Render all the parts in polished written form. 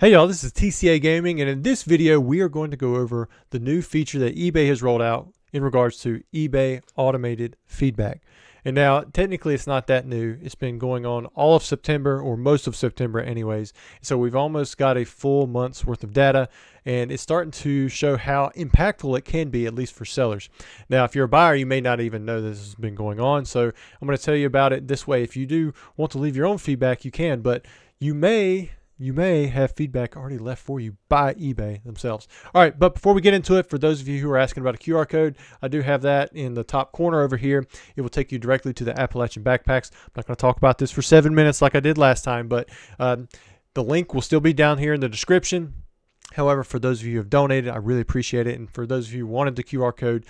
Hey y'all, this is TCA Gaming, and in this video we are going to go over the new feature that eBay has rolled out in regards to eBay automated feedback. And now technically it's not that new. It's been going on all of September, or most of September anyways. So we've almost got a full month's worth of data, and it's starting to show how impactful it can be, at least for sellers. Now if you're a buyer, you may not even know this has been going on, so I'm going to tell you about it this way. If you do want to leave your own feedback, you can, but you may have feedback already left for you by eBay themselves. All right, but before we get into it, for those of you who are asking about a QR code, I do have that in the top corner over here. It will take you directly to the Appalachian backpacks. I'm not going to talk about this for 7 minutes like I did last time, but the link will still be down here in the description. However, for those of you who have donated, I really appreciate it. And for those of you who wanted the QR code,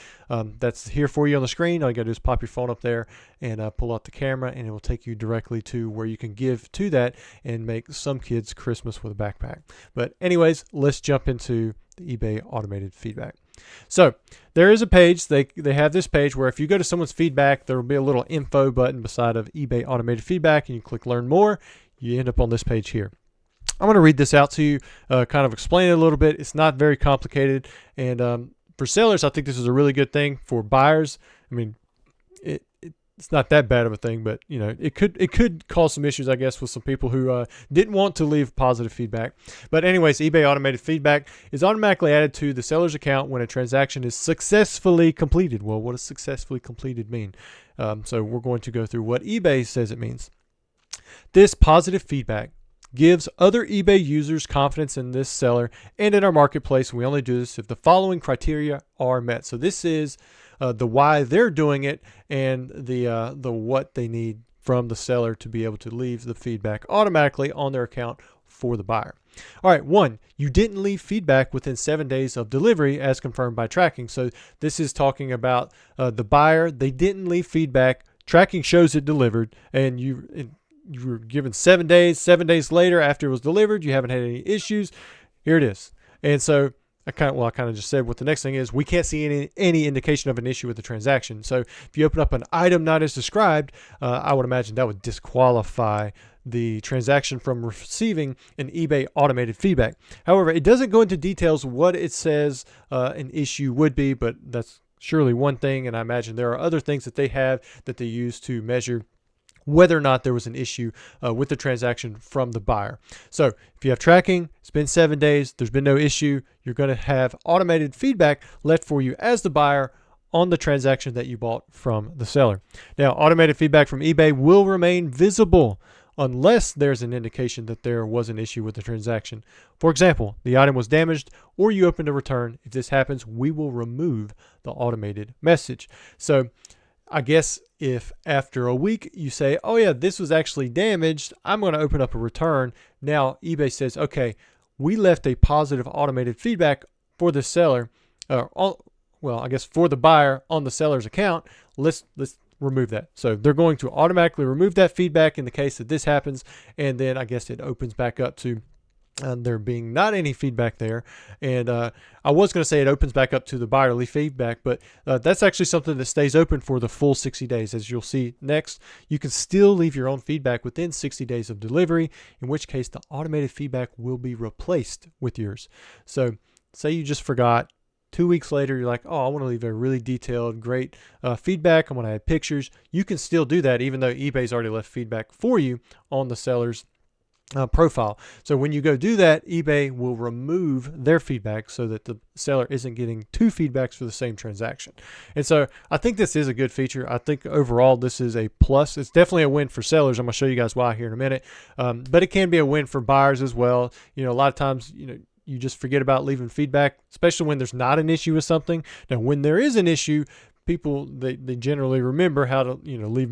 that's here for you on the screen. All you got to do is pop your phone up there and pull out the camera, and it will take you directly to where you can give to that and make some kids Christmas with a backpack. But anyways, let's jump into the eBay automated feedback. So there is a page. They have this page where if you go to someone's feedback, there will be a little info button beside of eBay automated feedback, and you click learn more. You end up on this page here. I'm going to read this out to you, kind of explain it a little bit. It's not very complicated. And for sellers, I think this is a really good thing. For buyers, I mean, it's not that bad of a thing, but you know, it could cause some issues, I guess, with some people who didn't want to leave positive feedback. But anyways, eBay automated feedback is automatically added to the seller's account when a transaction is successfully completed. Well, what does successfully completed mean? So we're going to go through what eBay says it means. This positive feedback gives other eBay users confidence in this seller and in our marketplace. We only do this if the following criteria are met. So this is the why they're doing it, and the what they need from the seller to be able to leave the feedback automatically on their account for the buyer. All right, 1, you didn't leave feedback within 7 days of delivery as confirmed by tracking. So this is talking about the buyer. They didn't leave feedback. Tracking shows it delivered, and you were given 7 days. 7 days later, after it was delivered, you haven't had any issues. Here it is. And so I kind of just said what the next thing is. We can't see any indication of an issue with the transaction. So if you open up an item not as described, I would imagine that would disqualify the transaction from receiving an eBay automated feedback. However, it doesn't go into details what it says an issue would be, but that's surely one thing. And I imagine there are other things that they have that they use to measure whether or not there was an issue with the transaction from the buyer. So if you have tracking, it's been 7 days, there's been no issue, you're going to have automated feedback left for you as the buyer on the transaction that you bought from the seller. Now, automated feedback from eBay will remain visible unless there's an indication that there was an issue with the transaction. For example, the item was damaged or you opened a return. If this happens, we will remove the automated message. So I guess if after a week you say, oh yeah, this was actually damaged, I'm going to open up a return. Now eBay says, okay, we left a positive automated feedback for the seller, I guess for the buyer on the seller's account. Let's remove that. So they're going to automatically remove that feedback in the case that this happens. And then I guess it opens back up to there being not any feedback there. And I was going to say it opens back up to the buyer to leave feedback, but that's actually something that stays open for the full 60 days. As you'll see next, you can still leave your own feedback within 60 days of delivery, in which case the automated feedback will be replaced with yours. So say you just forgot. 2 weeks later, you're like, oh, I want to leave a really detailed, great feedback. I want to add pictures. You can still do that even though eBay's already left feedback for you on the seller's profile. So when you go do that, eBay will remove their feedback so that the seller isn't getting 2 feedbacks for the same transaction. And so I think this is a good feature. I think overall this is a plus. It's definitely a win for sellers. I'm going to show you guys why here in a minute. But it can be a win for buyers as well. You know, a lot of times, you just forget about leaving feedback, especially when there's not an issue with something. Now, when there is an issue, people, they generally remember how to leave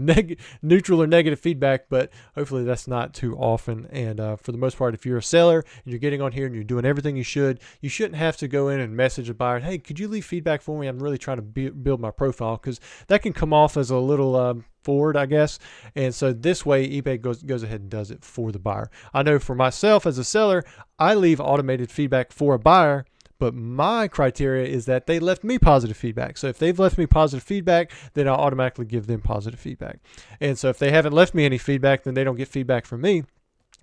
neutral or negative feedback, but hopefully that's not too often. And for the most part, if you're a seller and you're getting on here and you're doing everything you shouldn't have to go in and message a buyer, hey, could you leave feedback for me? I'm really trying to build my profile, because that can come off as a little forward, I guess. And so this way eBay goes ahead and does it for the buyer. I know for myself as a seller, I leave automated feedback for a buyer, but my criteria is that they left me positive feedback. So if they've left me positive feedback, then I'll automatically give them positive feedback. And so if they haven't left me any feedback, then they don't get feedback from me.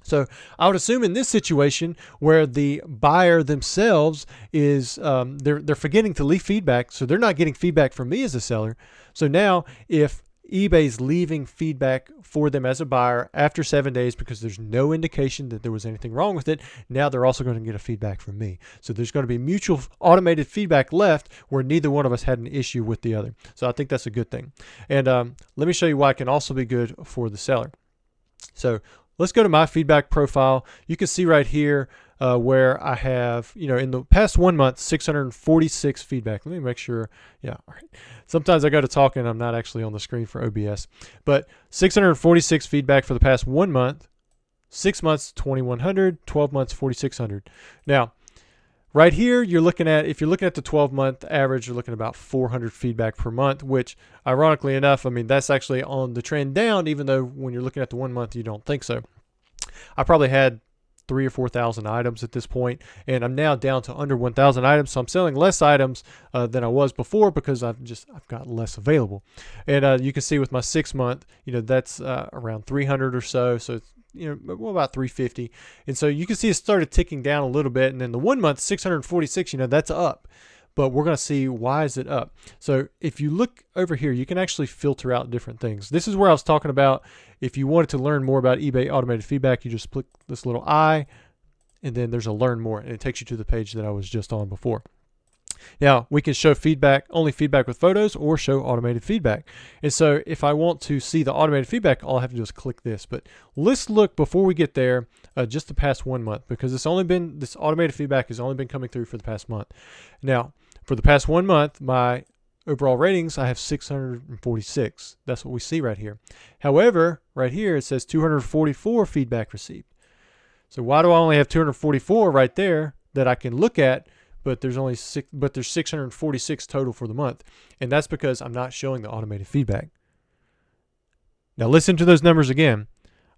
So I would assume in this situation where the buyer themselves is they're forgetting to leave feedback, so they're not getting feedback from me as a seller. So now if eBay's leaving feedback for them as a buyer after 7 days because there's no indication that there was anything wrong with it, now they're also going to get a feedback from me. So there's going to be mutual automated feedback left where neither one of us had an issue with the other. So I think that's a good thing. And let me show you why it can also be good for the seller. So let's go to my feedback profile. You can see right here where I have, in the past 1 month, 646 feedback. Let me make sure. Yeah, all right. Sometimes I go to talk and I'm not actually on the screen for OBS. But 646 feedback for the past 1 month, 6 months, 2,100, 12 months, 4,600. Now, right here, if you're looking at the 12-month average, you're looking at about 400 feedback per month, which ironically enough, I mean, that's actually on the trend down, even though when you're looking at the 1 month, you don't think so. I probably had 3,000 or 4,000 items at this point, and I'm now down to under 1,000 items. So I'm selling less items than I was before because I've got less available. And you can see with my 6 month, that's around 300 or so. So it's, about 350. And so you can see it started ticking down a little bit. And then the 1 month, 646, that's up. But we're going to see why is it up. So if you look over here, you can actually filter out different things. This is where I was talking about if you wanted to learn more about eBay automated feedback, you just click this little I, and then there's a learn more, and it takes you to the page that I was just on before. Now, we can show only feedback with photos, or show automated feedback. And so if I want to see the automated feedback, all I have to do is click this. But let's look, before we get there, just the past 1 month, because this automated feedback has only been coming through for the past month. Now, for the past 1 month, my overall ratings, I have 646. That's what we see right here. However, right here, it says 244 feedback received. So why do I only have 244 right there that I can look at, but there's 646 total for the month? And that's because I'm not showing the automated feedback. Now listen to those numbers again.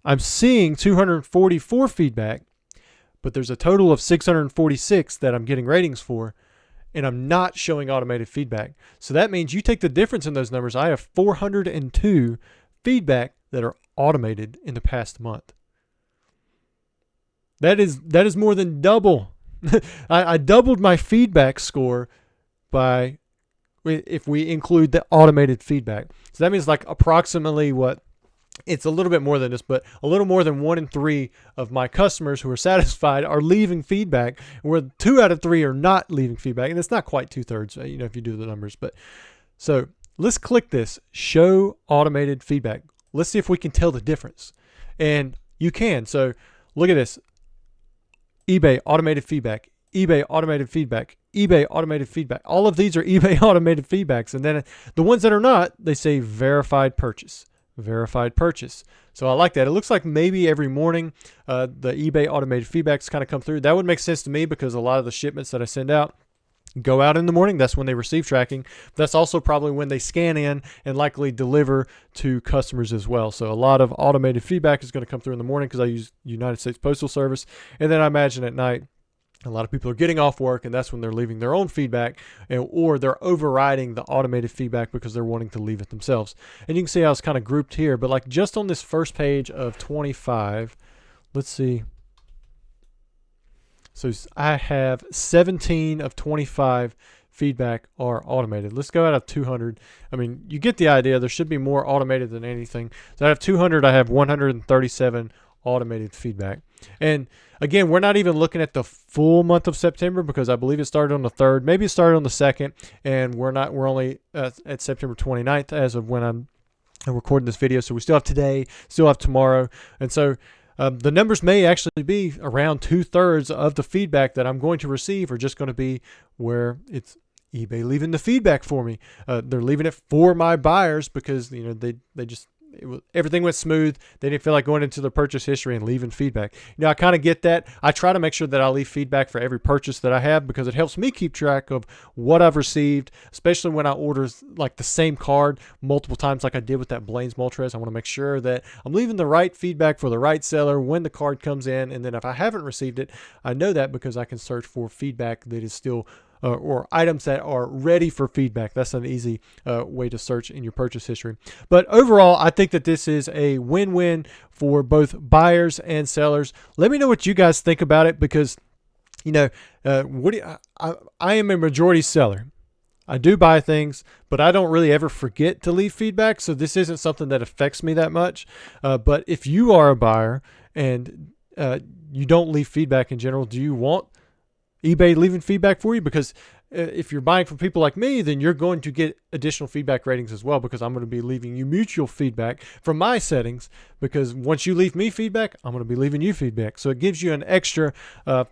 I'm seeing 244 feedback, but there's a total of 646 that I'm getting ratings for, and I'm not showing automated feedback. So that means you take the difference in those numbers. I have 402 feedback that are automated in the past month. That is more than double. I doubled my feedback score if we include the automated feedback. So that means like approximately it's a little bit more than this, but a little more than 1 in 3 of my customers who are satisfied are leaving feedback, where 2 out of 3 are not leaving feedback. And it's not quite 2/3, if you do the numbers. But so let's click this, show automated feedback. Let's see if we can tell the difference. And you can. So look at this. eBay automated feedback, eBay automated feedback, eBay automated feedback. All of these are eBay automated feedbacks. And then the ones that are not, they say verified purchase. Verified purchase. So I like that. It looks like maybe every morning the eBay automated feedbacks kind of come through. That would make sense to me because a lot of the shipments that I send out go out in the morning. That's when they receive tracking. That's also probably when they scan in and likely deliver to customers as well. So a lot of automated feedback is going to come through in the morning because I use United States Postal Service. And then I imagine at night, a lot of people are getting off work, and that's when they're leaving their own feedback, or they're overriding the automated feedback because they're wanting to leave it themselves. And you can see how it's kind of grouped here, but like just on this first page of 25, let's see. So I have 17 of 25 feedback are automated. Let's go out of 200. I mean, you get the idea. There should be more automated than anything. So I have 200. I have 137 automated feedback. And again, we're not even looking at the full month of September because I believe it started on the 3rd. Maybe it started on the 2nd, and we're only at September 29th as of when I'm recording this video. So we still have today, still have tomorrow. And so the numbers may actually be around 2/3 of the feedback that I'm going to receive are just going to be where it's eBay leaving the feedback for me. They're leaving it for my buyers because everything went smooth. They didn't feel like going into the purchase history and leaving feedback. I kind of get that. I try to make sure that I leave feedback for every purchase that I have because it helps me keep track of what I've received, especially when I order like the same card multiple times like I did with that Blaine's Moltres. I want to make sure that I'm leaving the right feedback for the right seller when the card comes in. And then if I haven't received it, I know that because I can search for feedback that is still or items that are ready for feedback. That's an easy way to search in your purchase history. But overall, I think that this is a win-win for both buyers and sellers. Let me know what you guys think about it, because I am a majority seller. I do buy things, but I don't really ever forget to leave feedback. So this isn't something that affects me that much. But if you are a buyer and you don't leave feedback in general, do you want eBay leaving feedback for you? Because if you're buying from people like me, then you're going to get additional feedback ratings as well, because I'm going to be leaving you mutual feedback from my settings, because once you leave me feedback, I'm going to be leaving you feedback. So it gives you an extra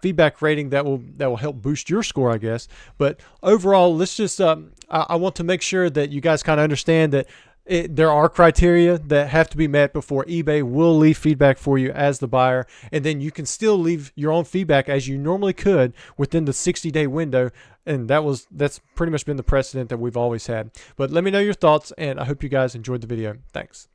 feedback rating that will help boost your score, I guess. But overall, let's just I want to make sure that you guys kind of understand that there are criteria that have to be met before eBay will leave feedback for you as the buyer, and then you can still leave your own feedback as you normally could within the 60-day window, and that's pretty much been the precedent that we've always had. But let me know your thoughts, and I hope you guys enjoyed the video. Thanks.